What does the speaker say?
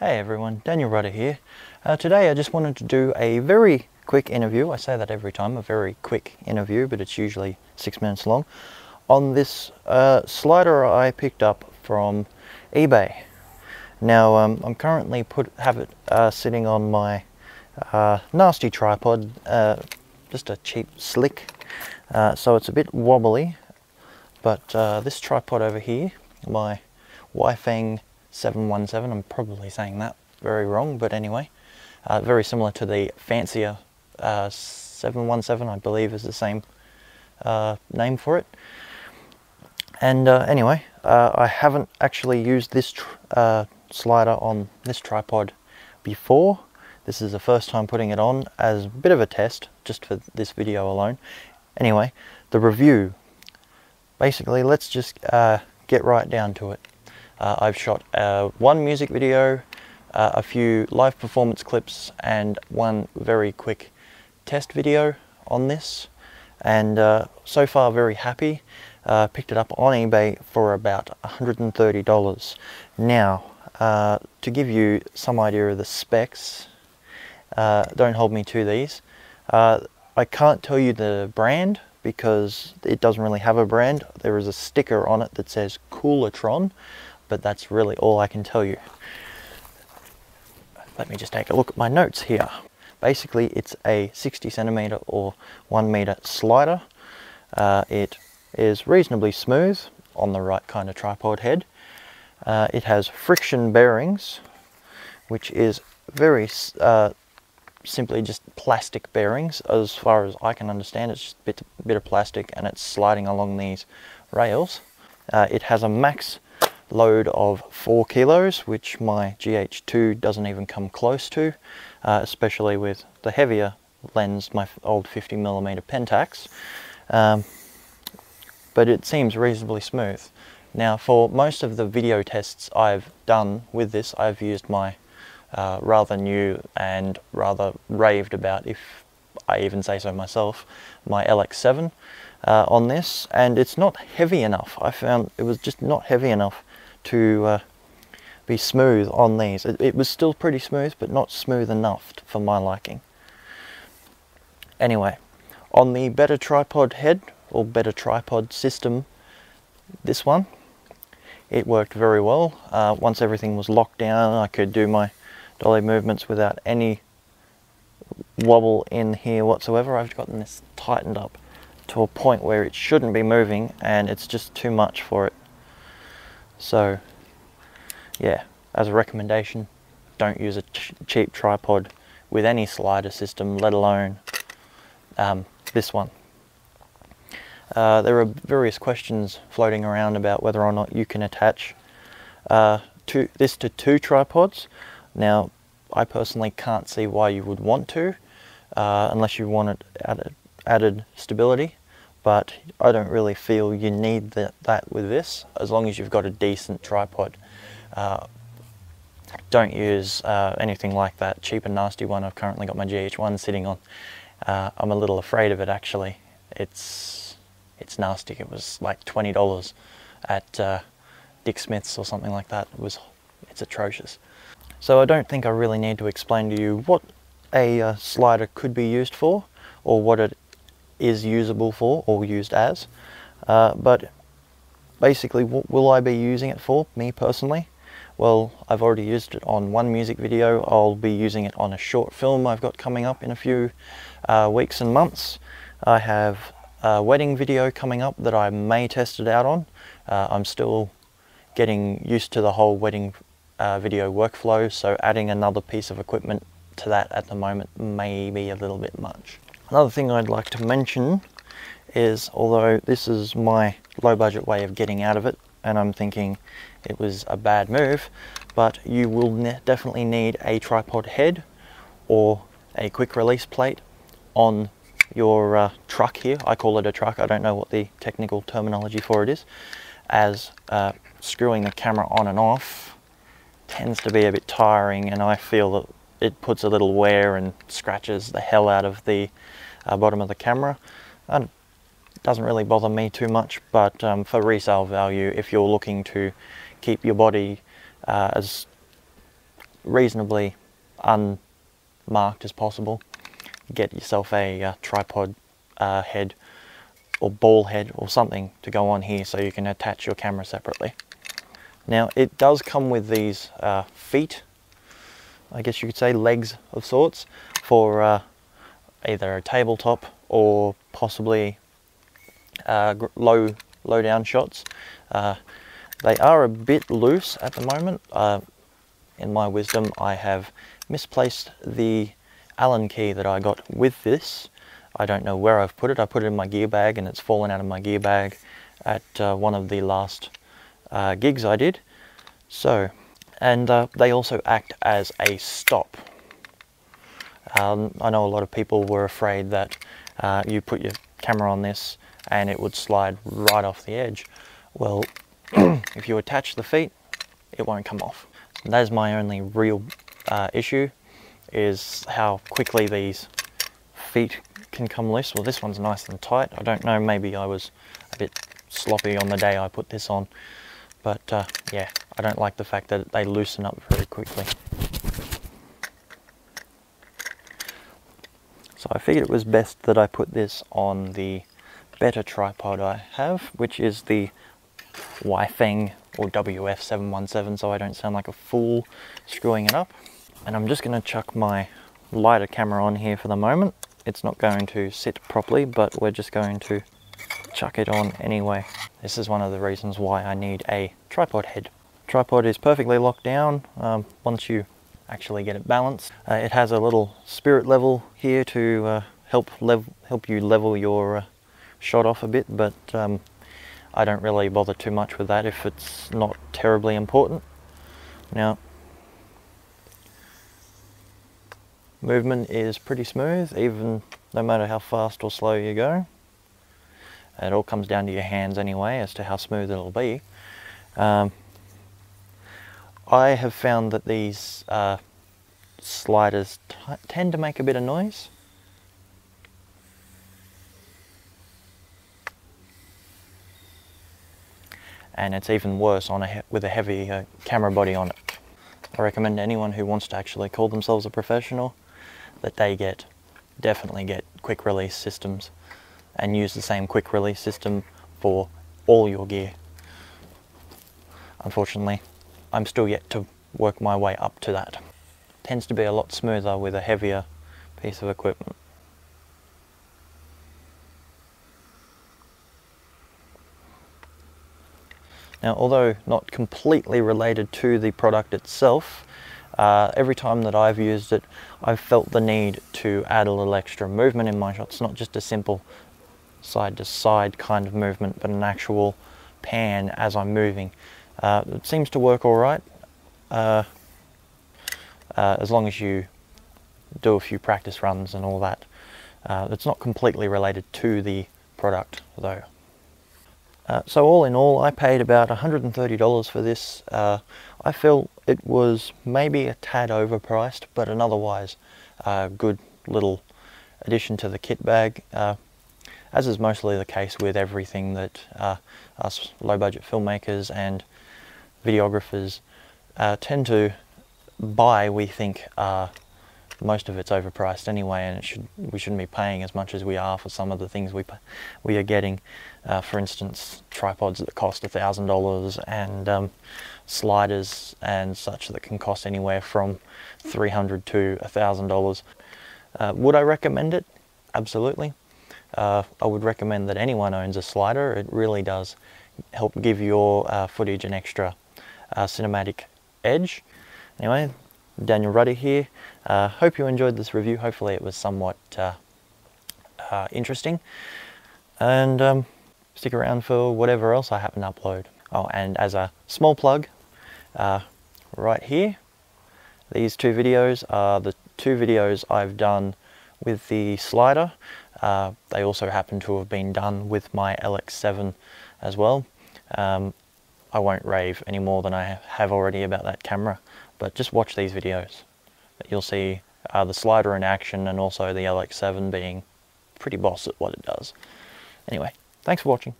Hey everyone, Daniel Rudder here. Today I just wanted to do a very quick interview. I say that every time, a very quick interview, but it's usually 6 minutes long. On this slider I picked up from eBay. Now I'm currently have it sitting on my nasty tripod, just a cheap Slick, so it's a bit wobbly. But this tripod over here, my Weifeng 717, I'm probably saying that very wrong, but anyway, very similar to the fancier 717, I believe is the same name for it. And anyway, I haven't actually used this slider on this tripod before. This is the first time putting it on as a bit of a test, just for this video alone. Anyway, the review. Basically, let's just get right down to it. I've shot one music video, a few live performance clips, and one very quick test video on this. And so far, very happy. Picked it up on eBay for about $130. Now, to give you some idea of the specs, don't hold me to these. I can't tell you the brand because it doesn't really have a brand. There is a sticker on it that says Koolertron, but that's really all I can tell you. Let me just take a look at my notes here. Basically, it's a 60 centimeter or 1 meter slider. It is reasonably smooth on the right kind of tripod head. It has friction bearings, which is very simply just plastic bearings. As far as I can understand, it's just a bit of plastic, and it's sliding along these rails. It has a max load of 4 kilos, which my GH2 doesn't even come close to, especially with the heavier lens, my old 50mm Pentax. But it seems reasonably smooth. Now, for most of the video tests I've done with this, I've used my rather new and rather raved about, if I even say so myself, my LX7 on this, and it's not heavy enough. I found it was just not heavy enough to be smooth on these. It was still pretty smooth, but not smooth enough for my liking. Anyway, on the better tripod head, or better tripod system, this one, it worked very well. Once everything was locked down, I could do my dolly movements without any wobble in here whatsoever. I've gotten this tightened up to a point where it shouldn't be moving, and it's just too much for it. So yeah, as a recommendation, don't use a cheap tripod with any slider system, let alone this one. There are various questions floating around about whether or not you can attach this to 2 tripods. Now, I personally can't see why you would want to, unless you want added stability, but I don't really feel you need that with this, as long as you've got a decent tripod. Don't use anything like that cheap and nasty one I've currently got my GH1 sitting on. I'm a little afraid of it, actually. It's nasty. It was like $20 at Dick Smith's or something like that. It's atrocious. So I don't think I really need to explain to you what a slider could be used for, or what it is usable for, or used as. But basically, what will I be using it for, me personally? Well, I've already used it on one music video. I'll be using it on a short film I've got coming up in a few weeks and months. I have a wedding video coming up that I may test it out on. I'm still getting used to the whole wedding video workflow, so adding another piece of equipment to that at the moment may be a little bit much. Another thing I'd like to mention is, although this is my low budget way of getting out of it, and I'm thinking it was a bad move, but you will definitely need a tripod head or a quick release plate on your truck here. I call it a truck, I don't know what the technical terminology for it is, as screwing the camera on and off tends to be a bit tiring, and I feel that it puts a little wear and scratches the hell out of the bottom of the camera. It doesn't really bother me too much, but for resale value, if you're looking to keep your body as reasonably unmarked as possible. Get yourself a tripod head or ball head or something to go on here so you can attach your camera separately. Now it does come with these feet, I guess you could say legs of sorts, for either a tabletop or possibly low down shots. They are a bit loose at the moment. In my wisdom, I have misplaced the Allen key that I got with this. I don't know where I've put it. I put it in my gear bag and it's fallen out of my gear bag at one of the last gigs I did. So, and they also act as a stop. I know a lot of people were afraid that you put your camera on this and it would slide right off the edge. Well, if you attach the feet, it won't come off. That is my only real issue, is how quickly these feet can come loose. Well, this one's nice and tight. I don't know, maybe I was a bit sloppy on the day I put this on, but yeah, I don't like the fact that they loosen up very quickly. So I figured it was best that I put this on the better tripod I have, which is the Weifeng or WF717, so I don't sound like a fool screwing it up. And I'm just going to chuck my lighter camera on here for the moment. It's not going to sit properly, but we're just going to chuck it on anyway. This is one of the reasons why I need a tripod head. Tripod is perfectly locked down once you actually get it balanced. It has a little spirit level here to help you level your shot off a bit, but I don't really bother too much with that if it's not terribly important. Now, movement is pretty smooth, even no matter how fast or slow you go. It all comes down to your hands anyway as to how smooth it'll be. I have found that these sliders tend to make a bit of noise. And it's even worse on with a heavy camera body on it. I recommend anyone who wants to actually call themselves a professional that they definitely get quick release systems and use the same quick release system for all your gear. Unfortunately, I'm still yet to work my way up to that. Tends to be a lot smoother with a heavier piece of equipment. Now, although not completely related to the product itself, every time that I've used it, I've felt the need to add a little extra movement in my shots, not just a simple side to side kind of movement, but an actual pan as I'm moving. It seems to work all right, as long as you do a few practice runs and all that. It's not completely related to the product though. So all in all, I paid about $130 for this. I feel it was maybe a tad overpriced, but an otherwise good little addition to the kit bag, as is mostly the case with everything that us low-budget filmmakers and videographers tend to buy. We think most of it's overpriced anyway, and we shouldn't be paying as much as we are for some of the things we are getting. For instance, tripods that cost $1,000 and sliders and such that can cost anywhere from $300 to $1,000. Would I recommend it? Absolutely. I would recommend that anyone owns a slider. It really does help give your footage an extra cinematic edge. Anyway, Daniel Ruddy here. Hope you enjoyed this review. Hopefully it was somewhat interesting. And stick around for whatever else I happen to upload. Oh, and as a small plug, right here, these two videos are the two videos I've done with the slider. They also happen to have been done with my LX7 as well. I won't rave any more than I have already about that camera, but just watch these videos. You'll see the slider in action and also the LX7 being pretty boss at what it does. Anyway, thanks for watching.